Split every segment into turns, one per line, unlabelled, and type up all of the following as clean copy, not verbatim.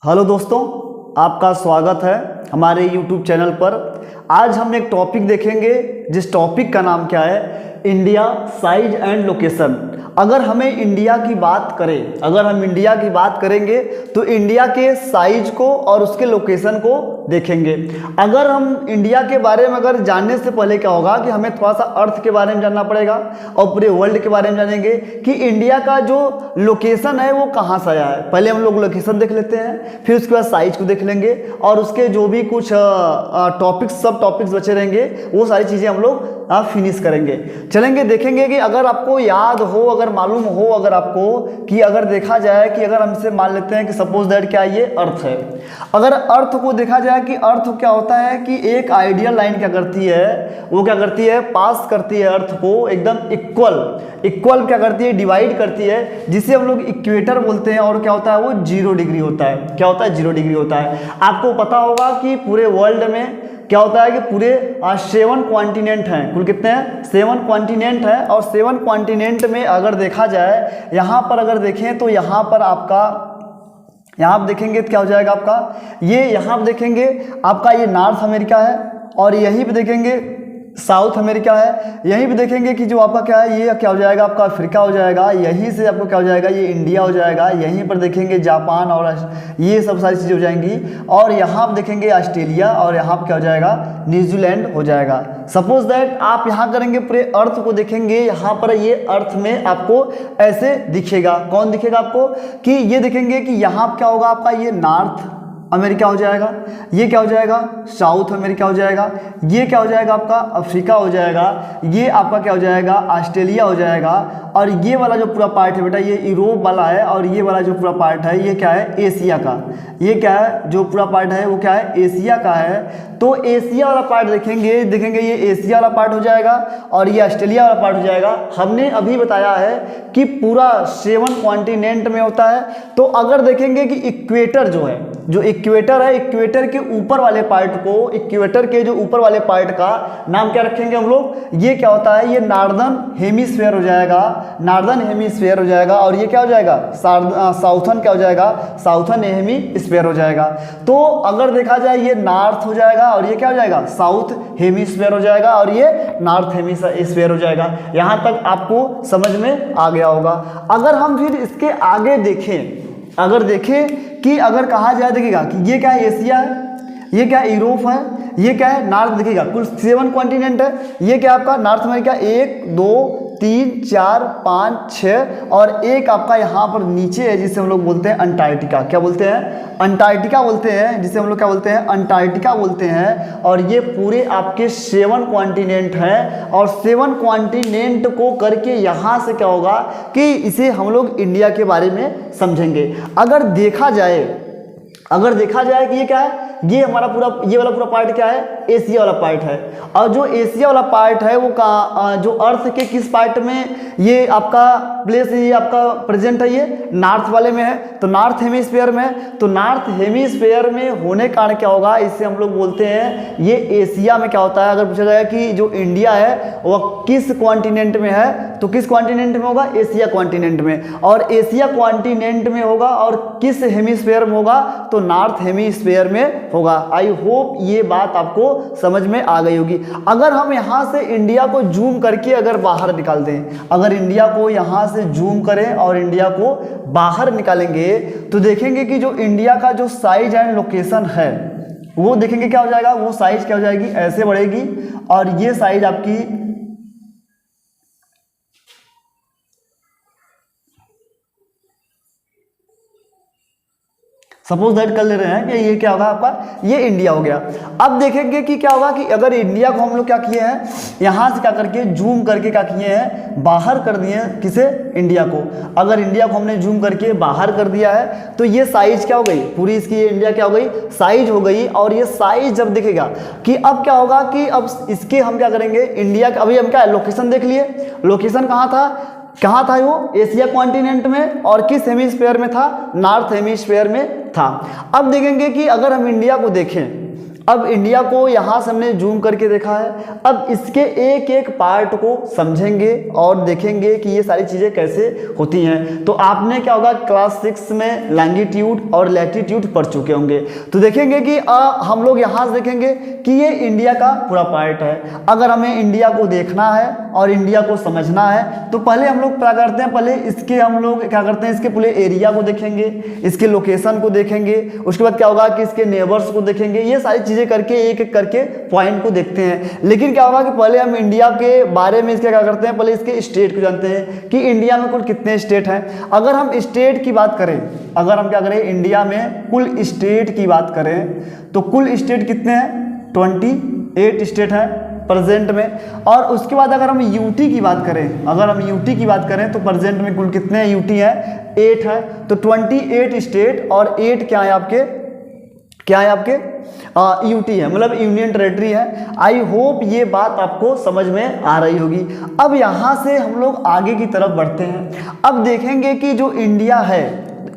Hello दोस्तों, आपका स्वागत है हमारे YouTube चैनल पर। आज हम एक टॉपिक देखेंगे जिस टॉपिक का नाम क्या है, इंडिया साइज एंड लोकेशन। अगर हम इंडिया की बात करेंगे तो इंडिया के साइज को और उसके लोकेशन को देखेंगे। अगर हम इंडिया के बारे में जानने से पहले क्या होगा कि हमें थोड़ा सा अर्थ के बारे में जानना पड़ेगा और पूरे वर्ल्ड के बारे में जानेंगे कि इंडिया का जो लोकेशन है वो कहाँ से आया है। पहले हम लोग लोकेशन देख लेते हैं, फिर उसके बाद साइज को देख लेंगे और उसके जो भी कुछ सब टॉपिक्स बचे रहेंगे वो सारी चीज़ें हम लोग फिनिश करेंगे। चलेंगे देखेंगे कि अगर आपको याद हो, अगर मालूम हो, अगर आपको कि अगर देखा जाए कि अगर हमसे मान लेते हैं कि सपोज दैट क्या ये अर्थ है। अगर अर्थ को देखा जाए कि अर्थ क्या होता है कि एक आइडियल लाइन क्या करती है, वो क्या करती है, पास करती है अर्थ को एकदम इक्वल क्या करती है, डिवाइड करती है, जिसे हम लोग इक्वेटर बोलते हैं। और क्या होता है वो 0 डिग्री होता है। क्या होता है? 0 डिग्री होता है। आपको पता होगा कि पूरे वर्ल्ड में क्या होता है कि पूरे 7 कॉन्टिनेंट हैं। कुल कितने हैं? 7 कॉन्टिनेंट हैं। और 7 कॉन्टिनेंट में अगर देखा जाए, यहाँ पर अगर देखें तो यहाँ पर आपका, यहाँ आप देखेंगे तो क्या हो जाएगा आपका, ये यहाँ आप देखेंगे आपका ये नॉर्थ अमेरिका है, और यहीं पे देखेंगे साउथ अमेरिका है। यहीं पे देखेंगे कि जो आपका क्या है, ये क्या हो जाएगा आपका अफ्रीका हो जाएगा। यहीं से आपको क्या हो जाएगा, ये इंडिया हो जाएगा। यहीं पर देखेंगे जापान और ये सब सारी चीज़ें हो जाएंगी। और यहाँ आप देखेंगे ऑस्ट्रेलिया, और यहाँ पर क्या हो जाएगा, न्यूजीलैंड हो जाएगा। सपोज दैट आप यहाँ करेंगे, पूरे अर्थ को देखेंगे, यहाँ पर ये अर्थ में आपको ऐसे दिखेगा। कौन दिखेगा आपको कि ये देखेंगे कि यहाँ क्या होगा आपका, ये नॉर्थ अमेरिका हो जाएगा, ये क्या हो जाएगा, साउथ अमेरिका हो जाएगा, ये क्या हो जाएगा आपका अफ्रीका हो जाएगा, ये आपका क्या हो जाएगा ऑस्ट्रेलिया हो जाएगा। और ये वाला जो पूरा पार्ट है बेटा, ये यूरोप वाला है। और ये वाला जो पूरा पार्ट है ये क्या है, एशिया का। ये क्या है, जो पूरा पार्ट है वो क्या है, एशिया का है। तो एशिया वाला पार्ट देखेंगे ये एशिया वाला पार्ट हो जाएगा और ये ऑस्ट्रेलिया वाला पार्ट हो जाएगा। हमने अभी बताया है कि पूरा 7 कॉन्टिनेंट में होता है। तो अगर देखेंगे कि इक्वेटर जो है, जो इक्वेटर है, इक्वेटर के ऊपर वाले पार्ट को, इक्वेटर के जो ऊपर वाले पार्ट का नाम क्या रखेंगे हम लोग, ये क्या होता है, ये नॉर्दर्न हेमिस्फीयर हो जाएगा, नॉर्दर्न हेमिस्फीयर हो जाएगा। और ये क्या हो जाएगा, साउथर्न क्या हो जाएगा, साउथर्न हेमिस्फीयर हो जाएगा। तो अगर देखा जाए ये नॉर्थ हो जाएगा और ये क्या हो जाएगा, साउथ हेमिस्फीयर हो जाएगा, और ये नॉर्थ हेमिस्फीयर हो जाएगा। यहाँ तक आपको समझ में आ गया होगा। अगर हम फिर इसके आगे देखें, अगर देखें कि अगर कहा जाए, देखिएगा कि ये क्या है, एशिया है, ये क्या है, यूरोप है, ये क्या है, नॉर्थ। देखिएगा कुल 7 कॉन्टिनेंट है। ये क्या आपका नॉर्थ अमेरिका, 1 2 3 4 5 6, और एक आपका यहाँ पर नीचे है जिसे हम लोग बोलते हैं अंटार्कटिका। क्या बोलते हैं? अंटार्कटिका बोलते हैं, जिसे हम लोग क्या बोलते हैं, अंटार्कटिका बोलते हैं। और ये पूरे आपके 7 कॉन्टिनेंट हैं। और 7 कॉन्टिनेंट को करके यहाँ से क्या होगा कि इसे हम लोग इंडिया के बारे में समझेंगे। अगर देखा जाए कि ये क्या है, ये हमारा पूरा, ये वाला पूरा पार्ट क्या है, एशिया वाला पार्ट है। और जो एशिया वाला पार्ट है वो जो अर्थ के किस पार्ट में ये आपका प्लेस, ये आपका प्रेजेंट है, ये नॉर्थ वाले में है, तो नॉर्थ हेमिस्फीयर में। तो नॉर्थ हेमिस्फीयर में होने कारण क्या होगा, इससे हम लोग बोलते हैं ये एशिया में क्या होता है। अगर पूछा जाए कि जो इंडिया है वह किस कॉन्टिनेंट में है, तो किस कॉन्टिनेंट में होगा, एशिया कॉन्टिनेंट में। और एशिया कॉन्टिनेंट में होगा और किस हेमिस्फीयर में होगा, तो नॉर्थ हेमिस्फीयर में होगा। आई होप ये बात आपको समझ में आ गई होगी। अगर हम यहाँ से इंडिया को जूम करके अगर बाहर निकाल दें, अगर इंडिया को यहाँ से जूम करें और इंडिया को बाहर निकालेंगे, तो देखेंगे कि जो इंडिया का जो साइज एंड लोकेशन है वो देखेंगे क्या हो जाएगा, वो साइज क्या हो जाएगी, ऐसे बढ़ेगी। और ये साइज आपकी सपोज दैट कर ले रहे हैं कि ये क्या होगा आपका, ये इंडिया हो गया। अब देखेंगे कि क्या होगा कि अगर इंडिया को हम लोग क्या किए हैं, यहाँ से क्या करके जूम करके क्या किए हैं, बाहर कर दिए हैं, किसे, इंडिया को। अगर इंडिया को हमने जूम करके बाहर कर दिया है तो ये साइज क्या हो गई, पूरी इसकी ये इंडिया क्या हो गई, साइज हो गई। और ये साइज जब दिखेगा कि अब क्या होगा कि अब इसके हम क्या करेंगे, इंडिया का अभी हम क्या लोकेशन देख लिए, लोकेशन कहाँ था वो, एशिया कॉन्टिनेंट में। और किस हेमिस्फीयर में था, नॉर्थ हेमिस्फीयर में था। अब देखेंगे कि अगर हम इंडिया को देखें, अब इंडिया को यहाँ से हमने जूम करके देखा है, अब इसके एक एक पार्ट को समझेंगे और देखेंगे कि ये सारी चीज़ें कैसे होती हैं। तो आपने क्या होगा क्लास 6 में लैंगिट्यूड और लैटिट्यूड पढ़ चुके होंगे। तो देखेंगे कि हम लोग यहाँ से देखेंगे कि ये इंडिया का पूरा पार्ट है। अगर हमें इंडिया को देखना है और इंडिया को समझना है तो पहले हम लोग क्या करते हैं, पहले इसके हम लोग क्या करते हैं, इसके पूरे एरिया को देखेंगे, इसके लोकेशन को देखेंगे, उसके बाद क्या होगा कि इसके नेबर्स को देखेंगे। ये सारी चीज़ें करके एक एक करके पॉइंट को देखते हैं। लेकिन क्या होगा कि पहले हम इंडिया के बारे में इसके क्या करते हैं, पहले इसके स्टेट को जानते हैं कि इंडिया में कुल कितने स्टेट हैं। अगर हम स्टेट की बात करें, अगर हम क्या करें इंडिया में कुल स्टेट की बात करें तो कुल स्टेट कितने हैं, 28 स्टेट है प्रेजेंट में। और उसके बाद अगर हम यूटी की बात करें, अगर हम यूटी की बात करें तो प्रेजेंट में कुल कितने यूटी है, 8 है। तो 28 स्टेट और 8 क्या है आपके, क्या है आपके यूटी है, मतलब यूनियन टेरेटरी है। आई होप ये बात आपको समझ में आ रही होगी। अब यहाँ से हम लोग आगे की तरफ बढ़ते हैं। अब देखेंगे कि जो इंडिया है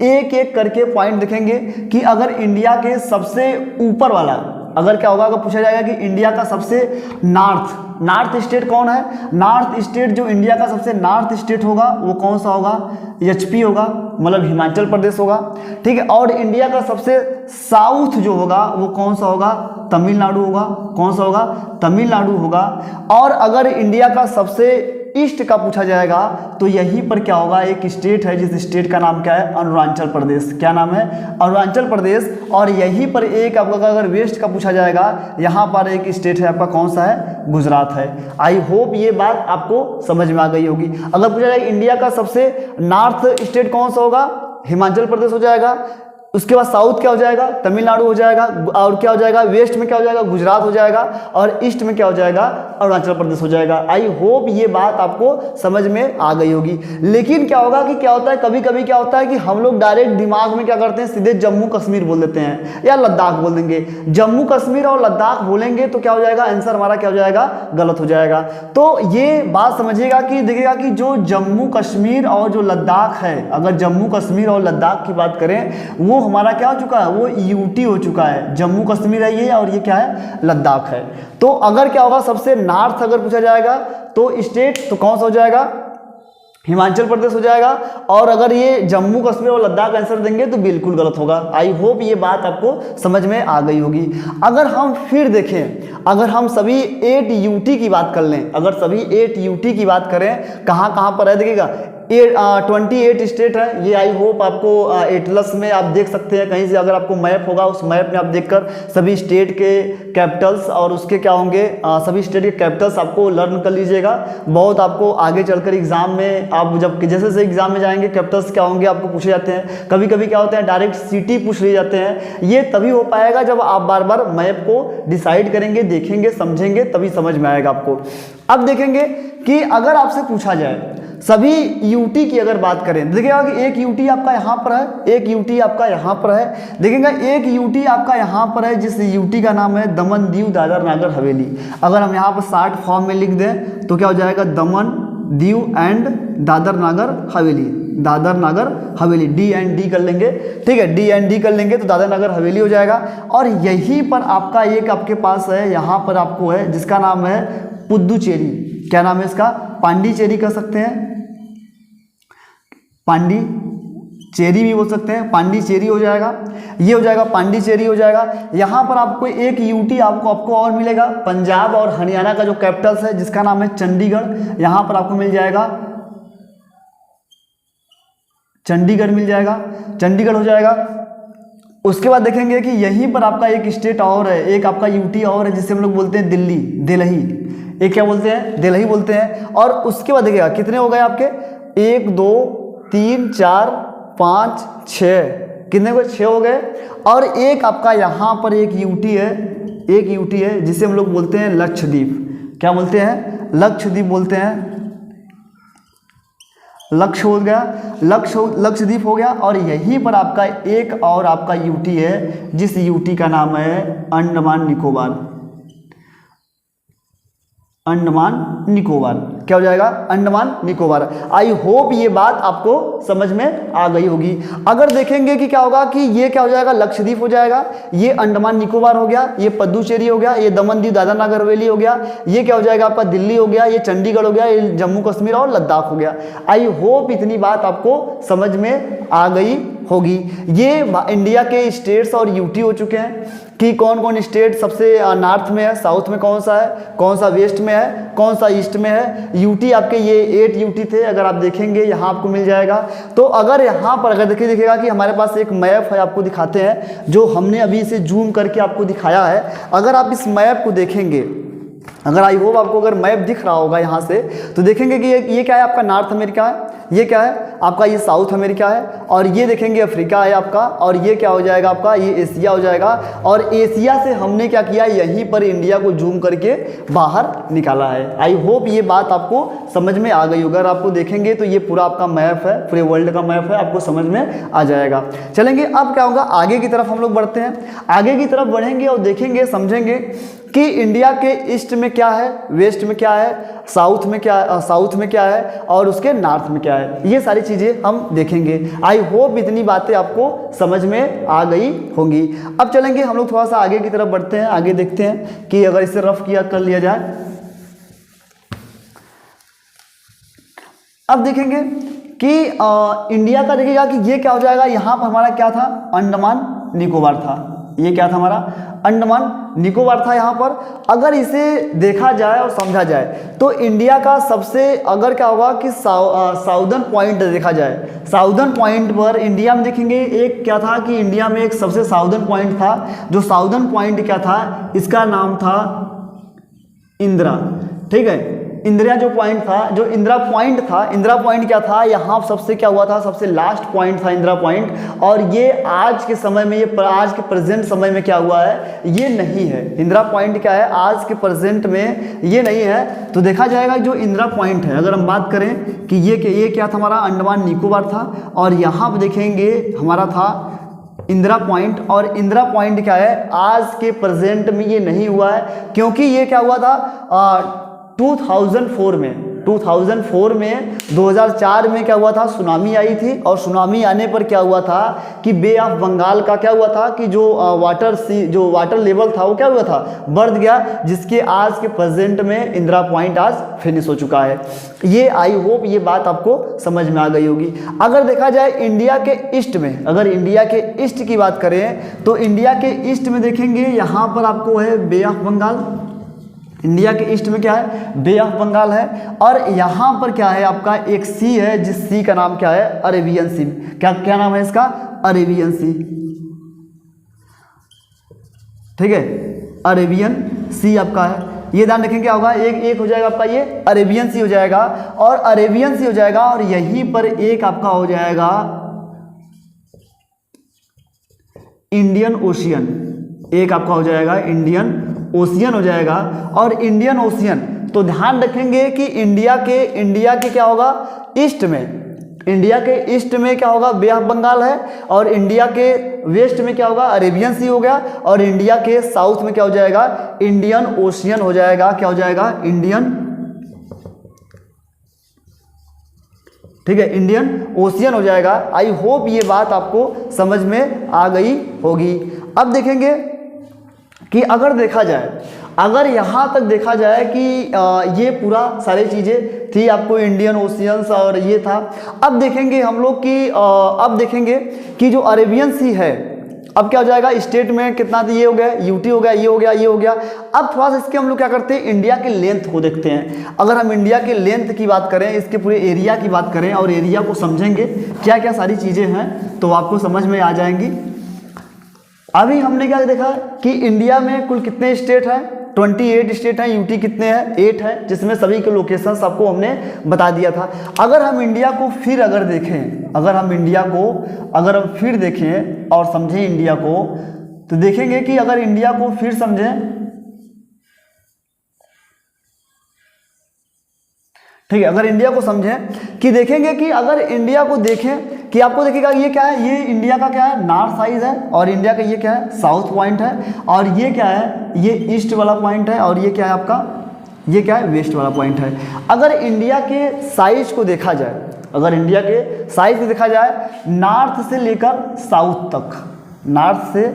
एक एक करके पॉइंट देखेंगे कि अगर इंडिया के सबसे ऊपर वाला, अगर क्या होगा, अगर पूछा जाएगा कि इंडिया का सबसे नॉर्थ स्टेट कौन है, नॉर्थ स्टेट जो इंडिया का सबसे नॉर्थ स्टेट होगा वो कौन सा होगा, एचपी होगा, मतलब हिमाचल प्रदेश होगा, ठीक है। और इंडिया का सबसे साउथ जो होगा वो कौन सा होगा, तमिलनाडु होगा। कौन सा होगा, तमिलनाडु होगा। और अगर इंडिया का सबसे ईस्ट का पूछा जाएगा तो यहीं पर क्या होगा, एक स्टेट है जिस स्टेट का नाम क्या है, अरुणाचल प्रदेश। क्या नाम है, अरुणाचल प्रदेश। और यहीं पर एक आपका अगर वेस्ट का पूछा जाएगा, यहाँ पर एक स्टेट है आपका कौन सा है, गुजरात है। आई होप ये बात आपको समझ में आ गई होगी। अगर पूछा जाएगा इंडिया का सबसे नॉर्थ स्टेट कौन सा होगा, हिमाचल प्रदेश हो जाएगा। उसके बाद साउथ क्या हो जाएगा, तमिलनाडु हो जाएगा। और क्या हो जाएगा, वेस्ट में क्या हो जाएगा, गुजरात हो जाएगा। और ईस्ट में क्या हो जाएगा, अरुणाचल प्रदेश हो जाएगा। आई होप ये बात आपको समझ में आ गई होगी। लेकिन क्या होगा कि क्या होता है, कभी कभी क्या होता है कि हम लोग डायरेक्ट दिमाग में क्या करते हैं, सीधे जम्मू कश्मीर बोल देते हैं या लद्दाख बोल देंगे। जम्मू कश्मीर और लद्दाख बोलेंगे तो क्या हो जाएगा, आंसर हमारा क्या हो जाएगा, गलत हो जाएगा। तो ये बात समझिएगा कि देखिएगा कि जो जम्मू कश्मीर और जो लद्दाख है, अगर जम्मू कश्मीर और लद्दाख की बात करें वो हमारा क्या हो चुका है, वो यूटी हो चुका है। जम्मू कश्मीर है ये और ये क्या है, लद्दाख है। तो अगर क्या होगा, सबसे नॉर्थ अगर पूछा जाएगा तो स्टेट तो कौन सा हो जाएगा, हिमाचल प्रदेश हो जाएगा। और अगर ये जम्मू कश्मीर और लद्दाख आंसर देंगे तो बिल्कुल गलत होगा। आई होप ये बात आपको समझ में आ गई होगी। अगर हम फिर देखें, अगर हम सभी 8 यूटी की बात कर लें, अगर सभी 8 यूटी की बात करें, कहाँ कहाँ पर है देखिएगा, 28 स्टेट है। ये आई होप आपको एटलस में आप देख सकते हैं कहीं से, अगर आपको मैप होगा उस मैप में आप देखकर सभी स्टेट के कैपिटल्स और उसके क्या होंगे, सभी स्टेट के कैपिटल्स आपको लर्न कर लीजिएगा। बहुत आपको आगे चलकर एग्जाम में आप जब जैसे जैसे एग्जाम में जाएंगे कैपिटल्स क्या होंगे आपको पूछे जाते हैं। कभी कभी क्या होता है डायरेक्ट सिटी पूछ लिए जाते हैं। ये तभी हो पाएगा जब आप बार बार मैप को डिसाइड करेंगे, देखेंगे, समझेंगे, तभी समझ में आएगा आपको। अब देखेंगे कि अगर आपसे पूछा जाए सभी यूटी की अगर बात करें, देखिएगा कि एक यूटी आपका यहाँ पर है, एक यूटी आपका यहाँ पर है। देखिएगा एक यूटी आपका यहाँ पर है जिस यूटी का नाम है दमन दीव दादर नागर हवेली। अगर हम यहाँ पर शॉर्ट फॉर्म में लिख दें तो क्या हो जाएगा, Daman Diu and Dadar Nagar Haveli. Dadar Nagar Haveli, D and D कर लेंगे, ठीक है, डी एंड डी कर लेंगे तो दादर नागर हवेली हो जाएगा। और यहीं पर आपका एक आपके पास है, यहाँ पर आपको है जिसका नाम है पुदुचेरी। क्या नाम है इसका, पांडिचेरी कर सकते हैं, पांडिचेरी भी बोल सकते हैं, पांडिचेरी हो जाएगा। ये हो जाएगा, पांडिचेरी हो जाएगा। यहाँ पर आपको एक यूटी आपको और मिलेगा, पंजाब और हरियाणा का जो कैपिटल्स है जिसका नाम है चंडीगढ़। यहाँ पर आपको मिल जाएगा चंडीगढ़, मिल जाएगा, चंडीगढ़ हो जाएगा। उसके बाद देखेंगे कि यहीं पर आपका एक स्टेट और है, एक आपका यूटी और है जिसे हम लोग बोलते हैं दिल्ली, दिल्ली। एक क्या बोलते हैं, दिल्ली बोलते हैं। और उसके बाद देखिएगा कितने हो गए आपके, 1 2 3 4 5 6, कितने को 6 हो गए। और एक आपका यहाँ पर एक यूटी है, एक यूटी है जिसे हम लोग बोलते हैं लक्षद्वीप। क्या बोलते हैं, लक्षद्वीप बोलते हैं। लक्ष्य हो गया, लक्षद्वीप हो गया। और यहीं पर आपका एक और आपका यूटी है जिस यूटी का नाम है अंडमान निकोबार, अंडमान निकोबार। क्या हो जाएगा, अंडमान निकोबार। आई होप ये बात आपको समझ में आ गई होगी। अगर देखेंगे कि क्या होगा कि ये क्या हो जाएगा, लक्षद्वीप हो जाएगा, ये अंडमान निकोबार हो गया, ये पुडुचेरी हो गया, ये दमन दीव दादरा नगर हवेली हो गया, ये क्या हो जाएगा आपका दिल्ली हो गया, ये चंडीगढ़ हो गया, ये जम्मू कश्मीर और लद्दाख हो गया। आई होप इतनी बात आपको समझ में आ गई होगी। ये इंडिया के स्टेट्स और यूटी हो चुके हैं कि कौन कौन स्टेट सबसे नॉर्थ में है, साउथ में कौन सा है, कौन सा वेस्ट में है, कौन सा ईस्ट में है। यूटी आपके ये 8 यूटी थे, अगर आप देखेंगे यहाँ आपको मिल जाएगा। तो अगर यहाँ पर अगर देखिएगा कि हमारे पास एक मैप है, आपको दिखाते हैं, जो हमने अभी इसे जूम करके आपको दिखाया है। अगर आप इस मैप को देखेंगे, अगर आई होप आपको अगर मैप दिख रहा होगा यहाँ से, तो देखेंगे कि ये क्या है आपका नॉर्थ अमेरिका है, ये क्या है आपका ये साउथ अमेरिका है, और ये देखेंगे अफ्रीका है आपका, और ये क्या हो जाएगा आपका ये एशिया हो जाएगा। और एशिया से हमने क्या किया, यहीं पर इंडिया को जूम करके बाहर निकाला है। आई होप ये बात आपको समझ में आ गई होगी। अगर आपको देखेंगे तो ये पूरा आपका मैप है, पूरे वर्ल्ड का मैप है, आपको समझ में आ जाएगा। चलेंगे अब क्या होगा, आगे की तरफ हम लोग बढ़ते हैं। आगे की तरफ बढ़ेंगे और देखेंगे, समझेंगे कि इंडिया के ईस्ट में क्या है, वेस्ट में क्या है, साउथ में क्या है और उसके नॉर्थ में क्या है। ये सारी चीज़ें हम देखेंगे। आई होप इतनी बातें आपको समझ में आ गई होंगी। अब चलेंगे हम लोग थोड़ा सा आगे की तरफ बढ़ते हैं, आगे देखते हैं कि अगर इसे रफ किया कर लिया जाए। अब देखेंगे कि इंडिया का देखिएगा कि ये क्या हो जाएगा, यहाँ पर हमारा क्या था, अंडमान निकोबार था। ये क्या था हमारा, अंडमान निकोबार था यहाँ पर। अगर इसे देखा जाए और समझा जाए तो इंडिया का सबसे, अगर क्या होगा कि साउदर्न पॉइंट देखा जाए, साउदर्न पॉइंट पर इंडिया में देखेंगे एक क्या था कि इंडिया में एक सबसे साउदर्न पॉइंट था। जो साउदर्न पॉइंट क्या था, इसका नाम था इंदिरा। ठीक है, इंदिरा जो पॉइंट था, जो इंदिरा पॉइंट था, इंदिरा पॉइंट क्या था, यहाँ सबसे क्या हुआ था, सबसे लास्ट पॉइंट था इंदिरा पॉइंट। और ये आज के समय में, ये आज के प्रेजेंट समय में क्या हुआ है, ये नहीं है। इंदिरा पॉइंट क्या है, आज के प्रेजेंट में ये नहीं है। तो देखा जाएगा जो इंदिरा पॉइंट है, अगर हम बात करें कि ये क्या था हमारा, अंडमान निकोबार था। और यहाँ पर देखेंगे हमारा था इंदिरा पॉइंट। और इंदिरा पॉइंट क्या है, आज के प्रेजेंट में ये नहीं हुआ है, क्योंकि ये क्या हुआ था 2004 में 2004 में क्या हुआ था, सुनामी आई थी। और सुनामी आने पर क्या हुआ था कि बे ऑफ बंगाल का क्या हुआ था कि जो वाटर लेवल था वो क्या हुआ था, बढ़ गया, जिसके आज के प्रेजेंट में इंदिरा पॉइंट आज फिनिश हो चुका है। ये आई होप ये बात आपको समझ में आ गई होगी। अगर देखा जाए इंडिया के ईस्ट में, अगर इंडिया के ईस्ट की बात करें तो इंडिया के ईस्ट में देखेंगे यहाँ पर आपको है बे ऑफ बंगाल। इंडिया के ईस्ट में क्या है, बे ऑफ बंगाल है। और यहाँ पर क्या है आपका एक सी है, जिस सी का नाम क्या है, अरेबियन सी। क्या नाम है इसका, अरेबियन सी। ठीक है, अरेबियन सी आपका है। ये ध्यान रखें क्या होगा, एक हो जाएगा आपका ये अरेबियन सी हो जाएगा, और अरेबियन सी हो जाएगा। और यहीं पर एक आपका हो जाएगा इंडियन ओशियन, एक आपका हो जाएगा इंडियन ओशियन हो जाएगा। और इंडियन ओशियन, तो ध्यान रखेंगे कि इंडिया के क्या होगा, ईस्ट में, इंडिया के ईस्ट में क्या होगा, बे ऑफ बंगाल है। और इंडिया के वेस्ट में क्या होगा, अरेबियन सी हो गया। और इंडिया के साउथ में क्या हो जाएगा, इंडियन ओशियन हो जाएगा। क्या हो जाएगा, इंडियन, ठीक है, इंडियन ओशियन हो जाएगा। आई होप ये बात आपको समझ में आ गई होगी। अब देखेंगे कि अगर देखा जाए, अगर यहाँ तक देखा जाए कि ये पूरा सारी चीज़ें थी आपको, इंडियन ओशियंस और ये था। अब देखेंगे हम लोग कि अब देखेंगे कि जो अरेबियन सी है, अब क्या हो जाएगा, स्टेट में कितना ये हो गया, यूटी हो गया, ये हो गया, ये हो गया। अब थोड़ा सा इसके हम लोग क्या करते हैं, इंडिया के लेंथ को देखते हैं। अगर हम इंडिया के लेंथ की बात करें, इसके पूरे एरिया की बात करें और एरिया को समझेंगे क्या क्या सारी चीज़ें हैं, तो आपको समझ में आ जाएंगी। अभी हमने क्या देखा कि इंडिया में कुल कितने स्टेट हैं, 28 स्टेट हैं। यूटी कितने हैं, 8 है, जिसमें सभी के लोकेशंस आपको हमने बता दिया था। अगर हम इंडिया को फिर अगर देखें, अगर हम फिर देखें और समझें इंडिया को, तो देखेंगे कि अगर इंडिया को फिर समझें, ठीक है, अगर इंडिया को समझें कि देखेंगे कि अगर इंडिया को देखें कि आपको देखिएगा ये क्या है, ये इंडिया का क्या है, नॉर्थ साइड है। और इंडिया का ये क्या है, साउथ पॉइंट है। और ये क्या है, ये ईस्ट वाला पॉइंट है। और ये क्या है आपका ये क्या है, वेस्ट वाला पॉइंट है। अगर इंडिया के साइज को देखा जाए, अगर इंडिया के साइज को देखा जाए नॉर्थ से लेकर साउथ तक, नॉर्थ से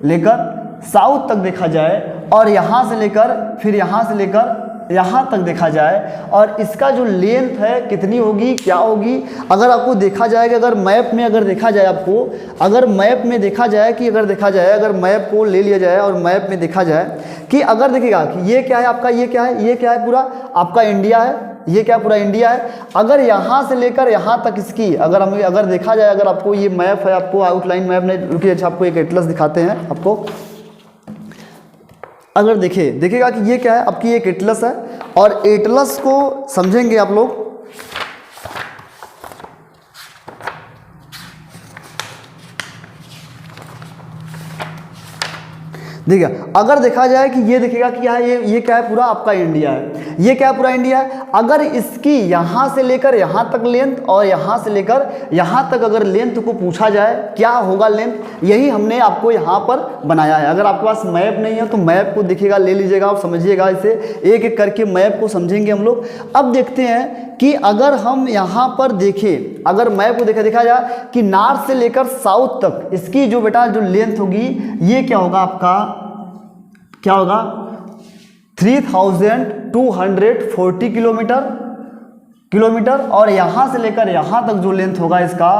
लेकर साउथ तक देखा जाए और यहाँ से लेकर फिर यहाँ से लेकर यहाँ तक देखा जाए और इसका जो लेंथ है कितनी होगी, क्या होगी, अगर आपको देखा जाए कि अगर मैप में अगर देखा जाए आपको, अगर मैप में देखा जाए कि अगर देखा जाए, अगर मैप को ले लिया जाए और मैप में देखा जाए कि अगर देखिएगा कि ये क्या है आपका, ये क्या है, ये क्या है, पूरा आपका इंडिया है, ये क्या पूरा इंडिया है। अगर यहाँ से लेकर यहाँ तक इसकी अगर हम अगर देखा जाए, अगर आपको ये मैप है, आपको आउटलाइन मैप नहीं, रुकिए अच्छा आपको एक एटलस दिखाते हैं आपको। अगर देखिएगा कि ये क्या है, आपकी एक एटलस है और एटलस को समझेंगे आप लोग। देखिए अगर देखा जाए कि ये देखिएगा कि ये क्या है, पूरा आपका इंडिया है, ये क्या है, पूरा इंडिया है। अगर इसकी यहाँ से लेकर यहाँ तक लेंथ और यहाँ से लेकर यहाँ तक अगर लेंथ को पूछा जाए क्या होगा लेंथ, यही हमने आपको यहाँ पर बनाया है। अगर आपके पास मैप नहीं है तो मैप को देखिएगा, ले लीजिएगा और समझिएगा, इसे एक एक करके मैप को समझेंगे हम लोग। अब देखते हैं कि अगर हम यहाँ पर देखें, अगर मैप को देखा जाए कि नॉर्थ से लेकर साउथ तक इसकी जो बेटा जो लेंथ होगी ये क्या होगा आपका, क्या होगा 3240 किलोमीटर और यहाँ से लेकर यहाँ तक जो लेंथ होगा इसका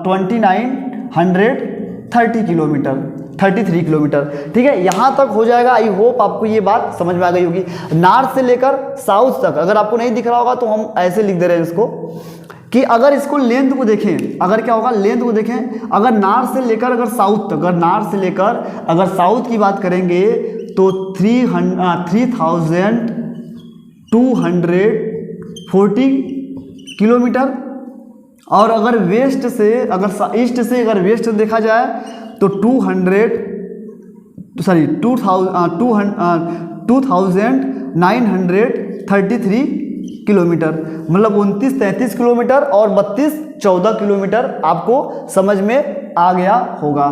2930 किलोमीटर, 33 किलोमीटर। ठीक है, यहाँ तक हो जाएगा। आई होप आपको ये बात समझ में आ गई होगी। नॉर्थ से लेकर साउथ तक, अगर आपको नहीं दिख रहा होगा तो हम ऐसे लिख दे रहे हैं इसको कि अगर इसको लेंथ को देखें, अगर क्या होगा लेंथ को देखें, अगर नॉर्थ से लेकर अगर साउथ तक, अगर नॉर्थ से लेकर अगर साउथ की बात करेंगे तो 3240 किलोमीटर और अगर वेस्ट से अगर ईस्ट से अगर वेस्ट देखा जाए तो 2933 किलोमीटर, मतलब 29-33 किलोमीटर और 32-14 किलोमीटर आपको समझ में आ गया होगा।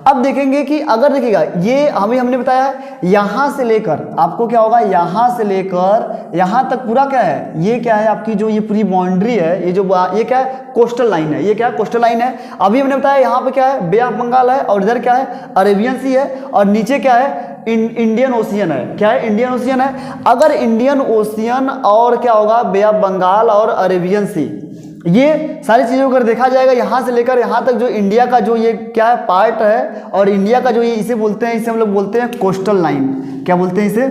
अब देखेंगे कि अगर देखिएगा ये हमने बताया यहाँ से लेकर आपको क्या होगा, यहाँ से लेकर यहाँ तक पूरा क्या है, ये क्या है आपकी जो ये पूरी बाउंड्री है, ये जो ये क्या है कोस्टल लाइन है, ये क्या है कोस्टल लाइन है। अभी हमने बताया यहाँ पे क्या है बे ऑफ बंगाल है और इधर क्या है अरेबियन सी है और नीचे क्या है इंडियन ओशियन है। क्या है, इंडियन ओशियन है। अगर इंडियन ओशियन और क्या होगा बे ऑफ बंगाल और अरेबियन सी, ये सारी चीज़ों को देखा जाएगा यहाँ से लेकर यहाँ तक जो इंडिया का जो ये क्या है पार्ट है और इंडिया का जो ये इसे बोलते हैं, इसे हम लोग बोलते हैं कोस्टल लाइन। क्या बोलते हैं इसे,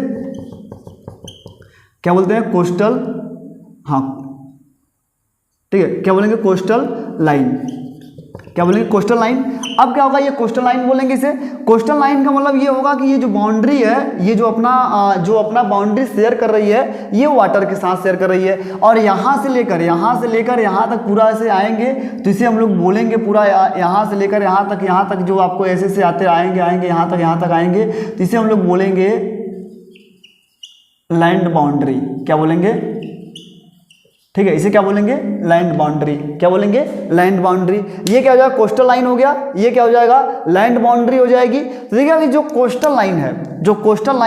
क्या बोलते हैं कोस्टल, हाँ ठीक है, क्या बोलेंगे कोस्टल लाइन, क्या बोलेंगे कोस्टल लाइन। अब क्या होगा, ये कोस्टल लाइन बोलेंगे इसे। कोस्टल लाइन का मतलब ये होगा कि ये जो बाउंड्री है, ये जो अपना बाउंड्री शेयर कर रही है, ये वाटर के साथ शेयर कर रही है और यहाँ से लेकर यहाँ तक पूरा ऐसे आएंगे तो इसे हम लोग बोलेंगे पूरा यहाँ से लेकर यहाँ तक जो आपको ऐसे से आते आएंगे यहाँ तक आएंगे तो इसे हम लोग बोलेंगे लैंड बाउंड्री। क्या बोलेंगे, ठीक है, इसे क्या बोलेंगे लैंड बाउंड्री। क्या बोलेंगे लैंड बाउंड्री। ये क्या हो जाएगा कोस्टल लाइन हो गया, ये क्या हो जाएगा लैंड बाउंड्री हो जाएगी। तो देखिए कि जो कोस्टल लाइन है, जो कोस्टल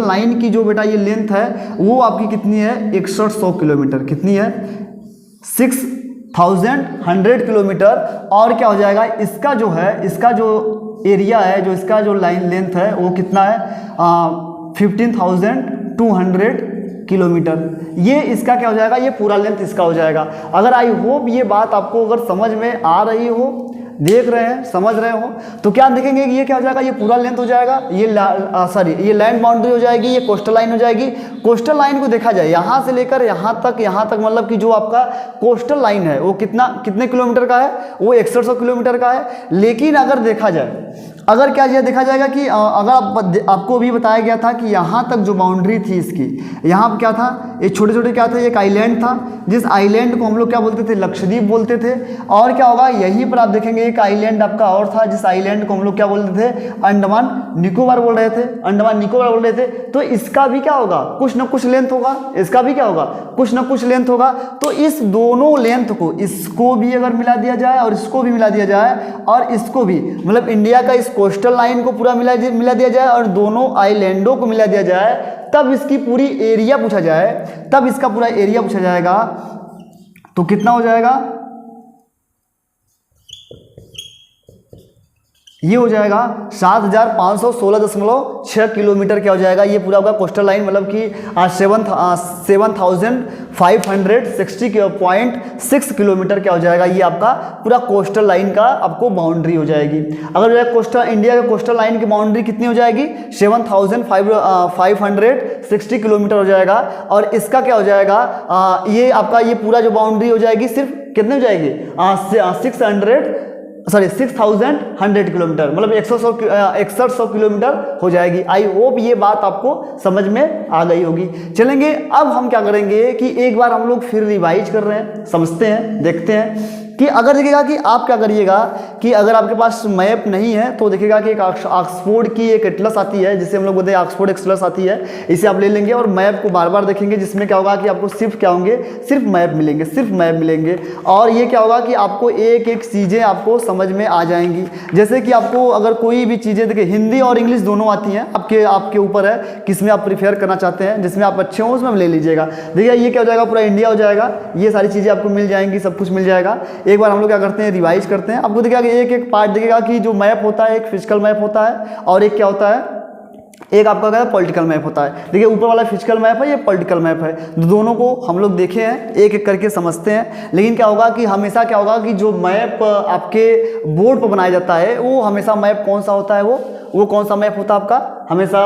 लाइन की जो बेटा ये लेंथ है वो आपकी कितनी है 6100 किलोमीटर, कितनी है 6100 किलोमीटर। और क्या हो जाएगा इसका जो है, इसका जो एरिया है, जो इसका जो लाइन लेंथ है वो कितना है 15200 किलोमीटर। ये इसका क्या हो जाएगा, ये पूरा लेंथ इसका हो जाएगा। अगर आई होप ये बात आपको अगर समझ में आ रही हो, देख रहे हैं, समझ रहे हो, तो क्या देखेंगे कि ये क्या हो जाएगा, ये पूरा लेंथ हो जाएगा, ये लैंड बाउंड्री हो जाएगी, ये कोस्टल लाइन हो जाएगी। कोस्टल लाइन को देखा जाए यहाँ से लेकर यहाँ तक मतलब कि जो आपका कोस्टल लाइन है वो कितने किलोमीटर का है, वो 6100 किलोमीटर का है। लेकिन अगर देखा जाए, अगर क्या ये देखा जाएगा कि अगर आपको अभी बताया गया था कि यहाँ तक जो बाउंड्री थी इसकी, यहाँ पर क्या था, ये छोटे छोटे क्या थे, एक आइलैंड था, जिस आइलैंड को हम लोग क्या बोलते थे लक्षद्वीप बोलते थे। और क्या होगा यहीं पर आप देखेंगे एक आइलैंड आपका और था, जिस आइलैंड को हम लोग क्या बोलते थे अंडमान निकोबार बोल रहे थे, अंडमान निकोबार बोल रहे थे। तो इसका भी क्या होगा कुछ ना कुछ लेंथ होगा, इसका भी क्या होगा कुछ ना कुछ लेंथ होगा। तो इस दोनों लेंथ को, इसको भी अगर मिला दिया जाए और इसको भी मिला दिया जाए और इसको भी, मतलब इंडिया का इस कोस्टल लाइन को पूरा मिला दिया जाए और दोनों आइलैंडों को मिला दिया जाए, तब इसकी पूरी एरिया पूछा जाए, तब इसका पूरा एरिया पूछा जाएगा तो कितना हो जाएगा, ये हो जाएगा 7516.6 किलोमीटर क्या हो जाएगा, ये पूरा होगा कोस्टल लाइन, मतलब कि 7560.6 किलोमीटर क्या हो जाएगा, ये आपका पूरा कोस्टल लाइन का आपको बाउंड्री हो जाएगी। अगर जो है कोस्टल इंडिया के कोस्टल लाइन की बाउंड्री कितनी हो जाएगी, 7560 किलोमीटर हो जाएगा। और इसका क्या हो जाएगा, ये आपका ये पूरा जो बाउंड्री हो जाएगी सिर्फ कितने हो जाएगी, 6100 किलोमीटर, मतलब 6100 किलोमीटर हो जाएगी। आई होप ये बात आपको समझ में आ गई होगी। चलेंगे अब हम क्या करेंगे कि एक बार हम लोग फिर रिवाइज कर रहे हैं, समझते हैं, देखते हैं कि अगर देखिएगा कि आप क्या करिएगा कि अगर आपके पास मैप नहीं है तो देखिएगा कि एक ऑक्सफोर्ड की एक एटलस आती है, जिसे हम लोग बोलते हैं ऑक्सफोर्ड एटलस आती है, इसे आप ले लेंगे और मैप को बार बार देखेंगे, जिसमें क्या होगा कि आपको सिर्फ क्या होंगे, सिर्फ मैप मिलेंगे, सिर्फ मैप मिलेंगे। और ये क्या होगा कि आपको एक एक चीज़ें आपको समझ में आ जाएंगी। जैसे कि आपको अगर कोई भी चीज़ें देखिए, हिंदी और इंग्लिश दोनों आती हैं, आपके ऊपर है किसमें आप प्रिफेयर करना चाहते हैं, जिसमें आप अच्छे हो उसमें ले लीजिएगा। देखिए ये क्या हो जाएगा, पूरा इंडिया हो जाएगा, ये सारी चीज़ें आपको मिल जाएंगी, सब कुछ मिल जाएगा। एक बार हम लोग क्या करते हैं, रिवाइज करते हैं। आपको देखिएगा कि एक एक पार्ट देखिएगा कि जो मैप होता है, एक फिजिकल मैप होता है और एक क्या होता है, एक आपका क्या है, पॉलिटिकल मैप होता है। देखिए ऊपर वाला फिजिकल मैप है, ये पॉलिटिकल मैप है, दोनों को हम लोग देखे हैं, एक एक करके समझते हैं। लेकिन क्या होगा कि हमेशा क्या होगा कि जो मैप आपके बोर्ड पर बनाया जाता है, वो हमेशा मैप कौन सा होता है, वो कौन सा मैप होता है आपका, हमेशा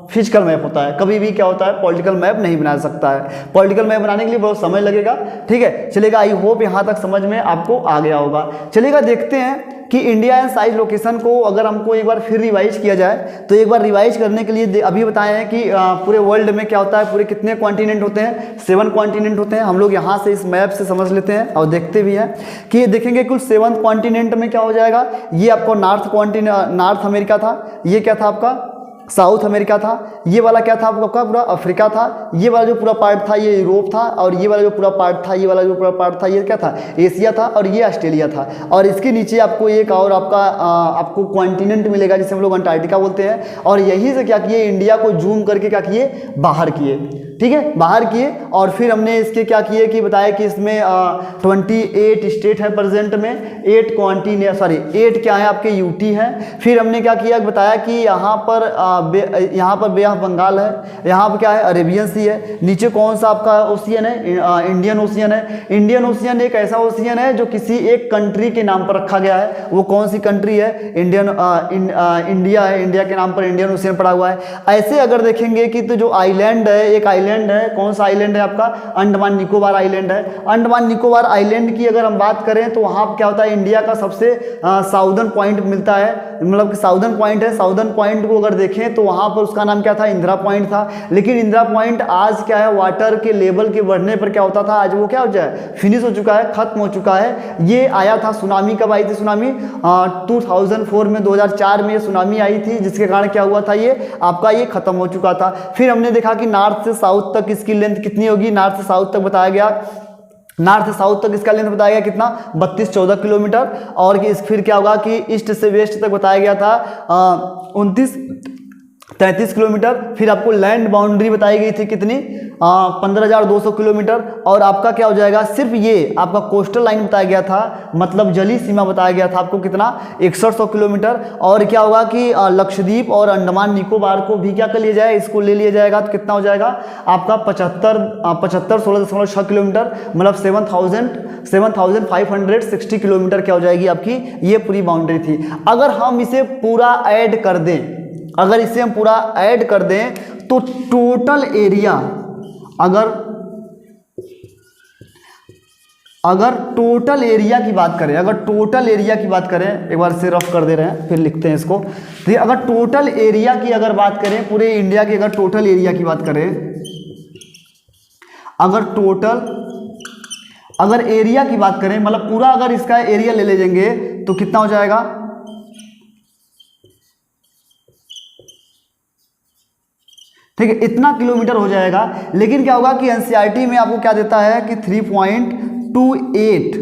फिजिकल मैप होता है। कभी भी क्या होता है, पॉलिटिकल मैप नहीं बना सकता है। पॉलिटिकल मैप बनाने के लिए बहुत समय लगेगा। ठीक है, चलेगा, आई होप यहाँ तक समझ में आपको आ गया होगा। चलेगा, देखते हैं कि इंडिया एंड साइज लोकेशन को अगर हमको एक बार फिर रिवाइज किया जाए तो एक बार रिवाइज करने के लिए अभी बताए हैं कि पूरे वर्ल्ड में क्या होता है, पूरे कितने कॉन्टिनेंट होते हैं, 7 कॉन्टिनेंट होते हैं। हम लोग यहाँ से इस मैप से समझ लेते हैं और देखते भी हैं कि देखेंगे कुल 7 कॉन्टिनेंट में क्या हो जाएगा। ये आपको नॉर्थ अमेरिका था, ये क्या था आपका साउथ अमेरिका था, ये वाला क्या था आपका पूरा अफ्रीका था, ये वाला जो पूरा पार्ट था ये यूरोप था, और ये वाला जो पूरा पार्ट था, ये वाला जो पूरा पार्ट था ये क्या था, एशिया था, और ये ऑस्ट्रेलिया था। और इसके नीचे आपको एक और आपको कॉन्टिनेंट मिलेगा जिसे हम लोग अंटार्कटिका बोलते हैं। और यहीं से क्या किए, इंडिया को जूम करके क्या किए, बाहर किए। ठीक है, बाहर किए। और फिर हमने इसके क्या किए कि बताया कि इसमें 28 स्टेट है प्रेजेंट में, 8 क्या है आपके यूटी है। फिर हमने क्या किया, बताया कि यहाँ पर बे ऑफ बंगाल है, यहाँ पर क्या है, अरेबियन सी है। नीचे कौन सा आपका ओशियन है, इंडियन ओशियन है। इंडियन ओशियन एक ऐसा ओशियन है जो किसी एक कंट्री के नाम पर रखा गया है। वो कौन सी कंट्री है, इंडिया है, इंडिया के नाम पर इंडियन ओशियन पड़ा हुआ है। ऐसे अगर देखेंगे कि तो जो आइलैंड है, एक आइलैंड है, कौन सा आइलैंड है आपका, अंडमान निकोबार आइलैंड है। अंडमान निकोबार आइलैंड की अगर हम बात करें तो वहाँ क्या होता है, इंडिया का सबसे साउदर्न पॉइंट मिलता है, मतलब कि साउदर्न पॉइंट है। साउदर्न पॉइंट को अगर देखें तो वहाँ पर उसका नाम क्या था, इंदिरा पॉइंट था। लेकिन इंदिरा पॉइंट आज क्या है, वाटर के लेवल के बढ़ने पर क्या होता था, आज वो क्या हो जाए, फिनिश हो चुका है, खत्म हो चुका है। ये आया था, सुनामी कब आई थी, सुनामी 2004 में, 2004 में सुनामी आई थी, जिसके कारण क्या हुआ था, ये आपका ये खत्म हो चुका था। फिर हमने देखा कि नॉर्थ से साउथ तक इसकी लेंथ कितनी होगी, नॉर्थ से साउथ तक बताया गया, नॉर्थ से साउथ तक इसका लेंथ बताया गया कितना, 32-14 किलोमीटर। और फिर क्या होगा कि ईस्ट से वेस्ट तक बताया गया था 29-33 किलोमीटर। फिर आपको लैंड बाउंड्री बताई गई थी कितनी, 15,200 किलोमीटर। और आपका क्या हो जाएगा, सिर्फ ये आपका कोस्टल लाइन बताया गया था, मतलब जली सीमा बताया गया था आपको कितना, 6100 किलोमीटर। और क्या होगा कि लक्षद्वीप और अंडमान निकोबार को भी क्या कर लिया जाए, इसको ले लिया जाएगा तो कितना हो जाएगा आपका 16.6 किलोमीटर, मतलब 7,560 किलोमीटर क्या हो जाएगी आपकी, ये पूरी बाउंड्री थी। अगर हम इसे पूरा ऐड कर दें, अगर इसे हम पूरा ऐड कर दें तो टोटल एरिया, अगर टोटल एरिया की बात करें, अगर टोटल एरिया की बात करें, एक बार से रफ कर दे रहे हैं फिर लिखते हैं इसको। तो अगर टोटल एरिया की अगर बात करें, पूरे इंडिया की अगर टोटल एरिया की बात करें, अगर एरिया की बात करें, मतलब पूरा अगर इसका एरिया ले लेंगे तो कितना हो जाएगा, ठीक है, इतना किलोमीटर हो जाएगा। लेकिन क्या होगा कि एनसीईआरटी में आपको क्या देता है कि 3.28,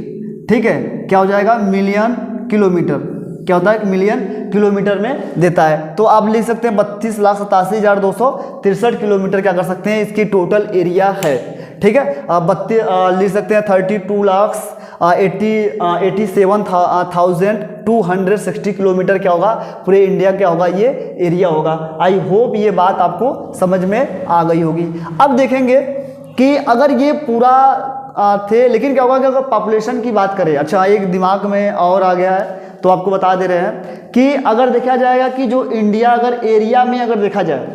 ठीक है, क्या हो जाएगा, मिलियन किलोमीटर, क्या होता है, 1 मिलियन किलोमीटर में देता है। तो आप लिख सकते हैं 32,87,263 किलोमीटर क्या कर सकते हैं, इसकी टोटल एरिया है। ठीक है, लिख सकते हैं 32,87,260 किलोमीटर क्या होगा, पूरे इंडिया क्या होगा, ये एरिया होगा। आई होप ये बात आपको समझ में आ गई होगी। अब देखेंगे कि अगर ये पूरा थे, लेकिन क्या होगा कि अगर पॉपुलेशन की बात करें, अच्छा एक दिमाग में और आ गया है तो आपको बता दे रहे हैं कि अगर देखा जाएगा कि जो इंडिया अगर एरिया में अगर देखा जाए,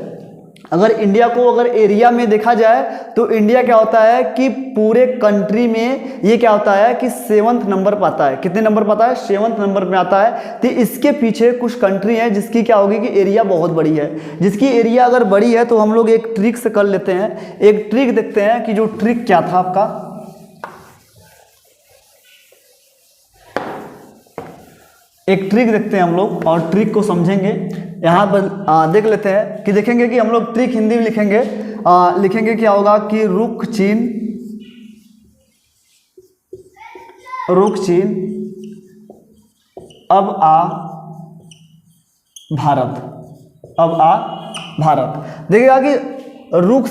अगर इंडिया को अगर एरिया में देखा जाए तो इंडिया क्या होता है कि पूरे कंट्री में ये क्या होता है कि 7th नंबर पर आता है। कितने नंबर पर आता है, 7th नंबर में आता है। तो इसके पीछे कुछ कंट्री है जिसकी क्या होगी कि एरिया बहुत बड़ी है। जिसकी एरिया अगर बड़ी है तो हम लोग एक ट्रिक से कर लेते हैं, एक ट्रिक देखते हैं कि जो ट्रिक क्या था आपका। एक ट्रिक देखते हैं हम लोग और ट्रिक को समझेंगे। यहाँ पर देख लेते हैं कि देखेंगे कि हम लोग ट्रिक हिंदी में लिखेंगे, लिखेंगे क्या होगा कि रुख चीन अब आ भारत, अब आ भारत। देखिएगा कि रू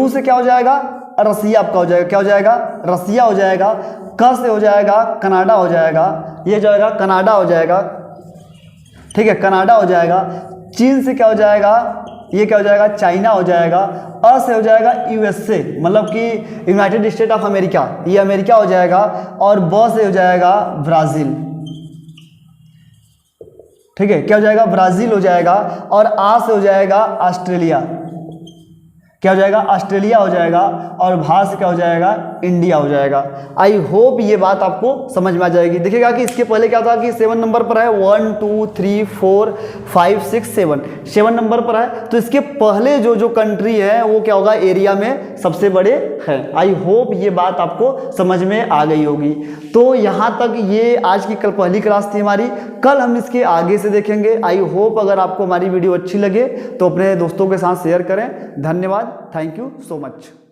से क्या हो जाएगा, रसिया आपका हो जाएगा, क्या हो जाएगा, रसिया हो जाएगा। क से हो जाएगा कनाडा हो जाएगा, ये जाएगा कनाडा हो जाएगा। ठीक है, कनाडा हो जाएगा। चीन से क्या हो जाएगा, ये क्या हो जाएगा, चाइना हो जाएगा। अ से हो जाएगा यूएसए, मतलब कि यूनाइटेड स्टेट ऑफ अमेरिका, ये अमेरिका हो जाएगा। और ब से हो जाएगा ब्राज़ील। ठीक है, क्या हो जाएगा, ब्राज़ील हो जाएगा। और आ से हो जाएगा ऑस्ट्रेलिया, क्या हो जाएगा, ऑस्ट्रेलिया हो जाएगा। और भा से क्या हो जाएगा, इंडिया हो जाएगा। आई होप ये बात आपको समझ में आ जाएगी। देखिएगा कि इसके पहले क्या था कि 7 नंबर पर है, 1 2 3 4 5 6 7 नंबर पर है। तो इसके पहले जो कंट्री है वो क्या होगा, एरिया में सबसे बड़े है। आई होप ये बात आपको समझ में आ गई होगी। तो यहाँ तक ये आज की कल पहली क्लास थी हमारी। कल हम इसके आगे से देखेंगे। आई होप अगर आपको हमारी वीडियो अच्छी लगे तो अपने दोस्तों के साथ शेयर करें। धन्यवाद, थैंक यू सो मच।